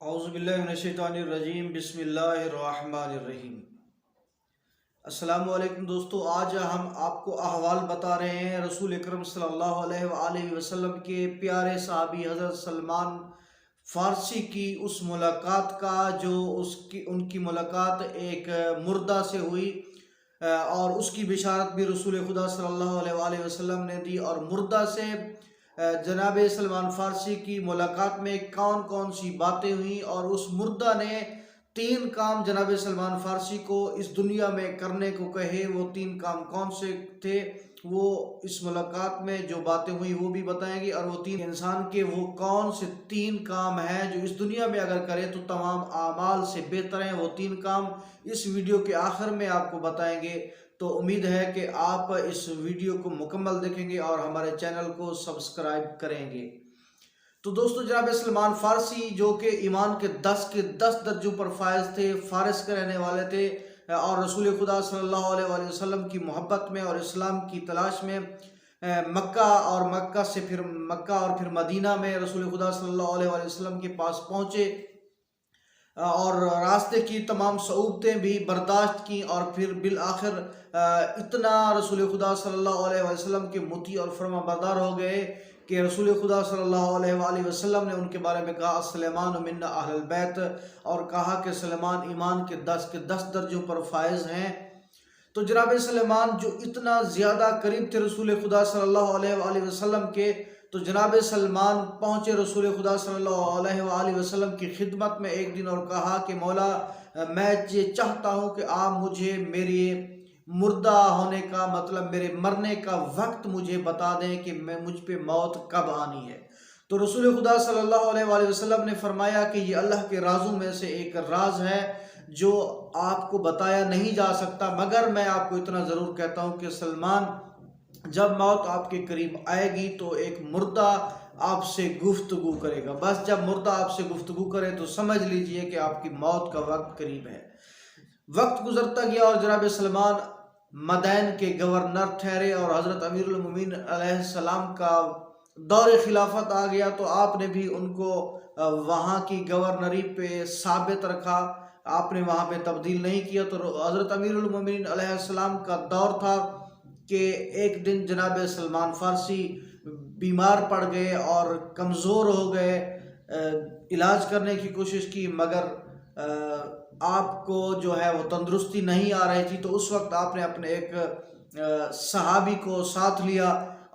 اعوذ باللہ من الشیطان الرجیم، بسم اللہ الرحمن الرحیم۔ السلام علیکم دوستو، آج ہم آپ کو احوال بتا رہے ہیں رسول اکرم صلی اللہ علیہ وآلہ وسلم کے پیارے صحابی حضرت سلمان فارسی کی اس ملاقات کا جو ان کی ملاقات ایک مردہ سے ہوئی، اور اس کی بشارت بھی رسول خدا صلی اللہ علیہ وآلہ وسلم نے دی۔ اور مردہ سے جناب سلمان فارسی کی ملاقات میں کون کون سی باتیں ہوئیں، اور اس مردہ نے 3 کام جناب سلمان فارسی کو اس دنیا میں کرنے کو کہے۔ وہ 3 کام کون سے تھے، وہ اس ملاقات میں جو باتیں ہوئی وہ بھی بتائیں گے، اور وہ 3 انسان کے وہ کون سے 3 کام ہیں جو اس دنیا میں اگر کرے تو تمام اعمال سے بہتر ہیں۔ وہ 3 کام اس ویڈیو کے آخر میں آپ کو بتائیں گے، تو امید ہے کہ آپ اس ویڈیو کو مکمل دیکھیں گے اور ہمارے چینل کو سبسکرائب کریں گے۔ تو دوستو، جناب سلمان فارسی جو کہ ایمان کے 10 درجوں پر فائز تھے، فارس کے رہنے والے تھے، اور رسول خدا صلی اللہ علیہ وآلہ وسلم کی محبت میں اور اسلام کی تلاش میں مکہ اور پھر مدینہ میں رسول خدا صلی اللہ علیہ وآلہ وسلم کے پاس پہنچے، اور راستے کی تمام صعوبتیں بھی برداشت کی، اور پھر بالآخر اتنا رسول خدا صلی اللہ علیہ وسلم کے مطیع اور فرما بردار ہو گئے کہ رسول خدا صلی اللہ علیہ وآلہ وسلم نے ان کے بارے میں کہا سلیمان منا اہل البیت، اور کہا کہ سلیمان ایمان کے 10 درجوں پر فائز ہیں۔ تو جناب سلیمان جو اتنا زیادہ قریب تھے رسول خدا صلی اللہ علیہ وآلہ وسلم کے، تو جناب سلمان پہنچے رسول خدا صلی اللہ علیہ وآلہ وسلم کی خدمت میں ایک دن، اور کہا کہ مولا، میں یہ چاہتا ہوں کہ آپ مجھے میری مردہ ہونے کا مطلب میرے مرنے کا وقت مجھے بتا دیں کہ مجھ پہ موت کب آنی ہے۔ تو رسول خدا صلی اللہ علیہ وآلہ وسلم نے فرمایا کہ یہ اللہ کے رازوں میں سے ایک راز ہے جو آپ کو بتایا نہیں جا سکتا، مگر میں آپ کو اتنا ضرور کہتا ہوں کہ سلمان، جب موت آپ کے قریب آئے گی تو ایک مردہ آپ سے گفتگو کرے گا۔ بس جب مردہ آپ سے گفتگو کرے تو سمجھ لیجئے کہ آپ کی موت کا وقت قریب ہے۔ وقت گزرتا گیا اور جناب سلمان مدین کے گورنر ٹھہرے، اور حضرت امیر المومنین علیہ السلام کا دور خلافت آ گیا، تو آپ نے بھی ان کو وہاں کی گورنری پہ ثابت رکھا، آپ نے وہاں پہ تبدیل نہیں کیا۔ تو حضرت امیر المومنین علیہ السلام کا دور تھا کہ ایک دن جناب سلمان فارسی بیمار پڑ گئے اور کمزور ہو گئے، علاج کرنے کی کوشش کی، مگر آپ کو جو ہے وہ تندرستی نہیں آ رہی تھی۔ تو اس وقت آپ نے اپنے ایک صحابی کو ساتھ لیا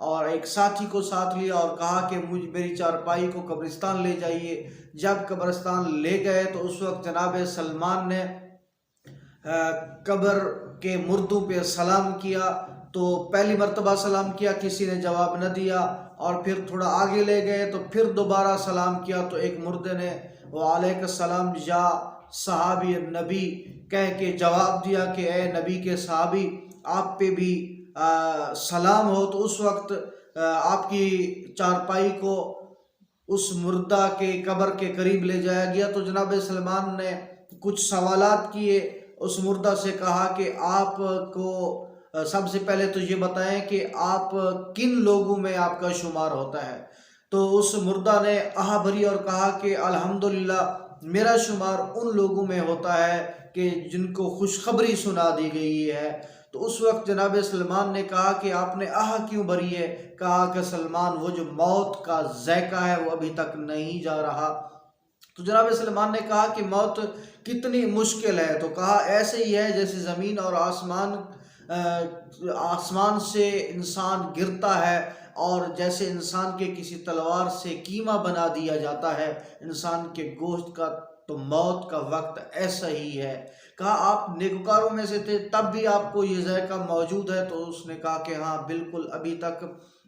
اور ایک ساتھی کو ساتھ لیا، اور کہا کہ میری چارپائی کو قبرستان لے جائیے۔ جب قبرستان لے گئے تو اس وقت جناب سلمان نے قبر کے مردوں پہ سلام کیا، تو پہلی مرتبہ سلام کیا، کسی نے جواب نہ دیا، اور پھر تھوڑا آگے لے گئے تو پھر دوبارہ سلام کیا، تو ایک مردے نے وعلیکم السلام یا صحابی نبی کہہ کے جواب دیا کہ اے نبی کے صحابی، آپ پہ بھی سلام ہو۔ تو اس وقت آپ کی چارپائی کو اس مردہ کے قبر کے قریب لے جایا گیا، تو جناب سلمان نے کچھ سوالات کیے، اس مردہ سے کہا کہ آپ کو سب سے پہلے تو یہ بتائیں کہ آپ کن لوگوں میں آپ کا شمار ہوتا ہے۔ تو اس مردہ نے آہ بھری اور کہا کہ الحمدللہ میرا شمار ان لوگوں میں ہوتا ہے کہ جن کو خوشخبری سنا دی گئی ہے۔ تو اس وقت جناب سلمان نے کہا کہ آپ نے آہ کیوں بھری ہے؟ کہا کہ سلمان، وہ جو موت کا ذائقہ ہے وہ ابھی تک نہیں جا رہا۔ تو جناب سلمان نے کہا کہ موت کتنی مشکل ہے؟ تو کہا ایسے ہی ہے جیسے زمین اور آسمان سے انسان گرتا ہے، اور جیسے انسان کے کسی تلوار سے کیما بنا دیا جاتا ہے انسان کے گوشت کا، تو موت کا وقت ایسا ہی ہے۔ کہا آپ نیکوکاروں میں سے تھے، تب بھی آپ کو یہ ذائقہ موجود ہے؟ تو اس نے کہا کہ ہاں بالکل، ابھی تک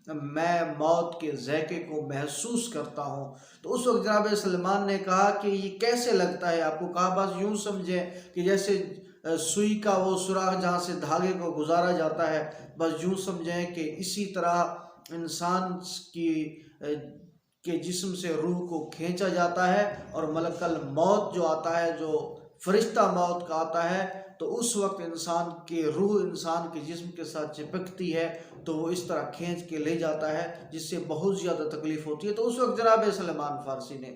میں موت کے ذائقے کو محسوس کرتا ہوں۔ تو اس وقت جناب سلمان نے کہا کہ یہ کیسے لگتا ہے آپ کو؟ کہا بس یوں سمجھیں کہ جیسے سوئی کا وہ سوراخ جہاں سے دھاگے کو گزارا جاتا ہے، بس یوں سمجھیں کہ اسی طرح انسان کے جسم سے روح کو کھینچا جاتا ہے، اور ملک الموت جو آتا ہے، جو فرشتہ موت کا آتا ہے، تو اس وقت انسان کی روح انسان کے جسم کے ساتھ چپکتی ہے، تو وہ اس طرح کھینچ کے لے جاتا ہے، جس سے بہت زیادہ تکلیف ہوتی ہے۔ تو اس وقت جناب سلمان فارسی نے